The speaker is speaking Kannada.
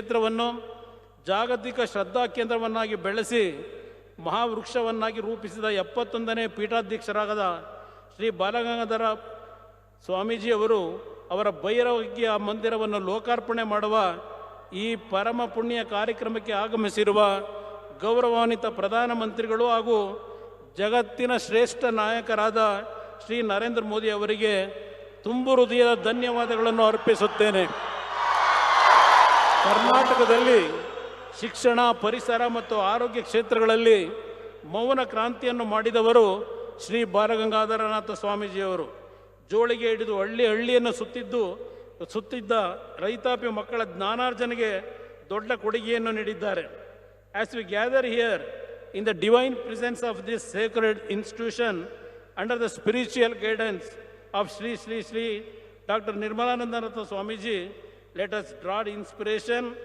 ಕ್ಷೇತ್ರವನ್ನು ಜಾಗತಿಕ ಶ್ರದ್ಧಾ ಕೇಂದ್ರವನ್ನಾಗಿ ಬೆಳೆಸಿ ಮಹಾವೃಕ್ಷವನ್ನಾಗಿ ರೂಪಿಸಿದ 71ನೇ ಪೀಠಾಧ್ಯಕ್ಷರಾದ ಶ್ರೀ ಬಾಲಗಂಗಾಧರ ಸ್ವಾಮೀಜಿಯವರು ಅವರ ಭೈರವಜ್ಞ ಮಂದಿರವನ್ನು ಲೋಕಾರ್ಪಣೆ ಮಾಡುವ ಈ ಪರಮ ಪುಣ್ಯ ಕಾರ್ಯಕ್ರಮಕ್ಕೆ ಆಗಮಿಸಿರುವ ಗೌರವಾನ್ವಿತ ಪ್ರಧಾನಮಂತ್ರಿಗಳು ಹಾಗೂ ಜಗತ್ತಿನ ಶ್ರೇಷ್ಠ ನಾಯಕರಾದ ಶ್ರೀ ನರೇಂದ್ರ ಮೋದಿ ಅವರಿಗೆ ತುಂಬು ಹೃದಯದ ಧನ್ಯವಾದಗಳನ್ನು ಅರ್ಪಿಸುತ್ತೇನೆ. ಕರ್ನಾಟಕದಲ್ಲಿ ಶಿಕ್ಷಣ, ಪರಿಸರ ಮತ್ತು ಆರೋಗ್ಯ ಕ್ಷೇತ್ರಗಳಲ್ಲಿ ಮೌನ ಕ್ರಾಂತಿಯನ್ನು ಮಾಡಿದವರು ಶ್ರೀ ಬಾಲಗಂಗಾಧರನಾಥ ಸ್ವಾಮೀಜಿಯವರು. ಜೋಳಿಗೆ ಹಿಡಿದು ಹಳ್ಳಿಯನ್ನು ಸುತ್ತಿದ್ದ ರೈತಾಪಿ ಮಕ್ಕಳ ಜ್ಞಾನಾರ್ಜನೆಗೆ ದೊಡ್ಡ ಕೊಡುಗೆಯನ್ನು ನೀಡಿದ್ದಾರೆ. As we gather here in the divine presence of this sacred institution under the spiritual guidance of Sri Dr. Nirmalanandanatha Swamiji, let us draw inspiration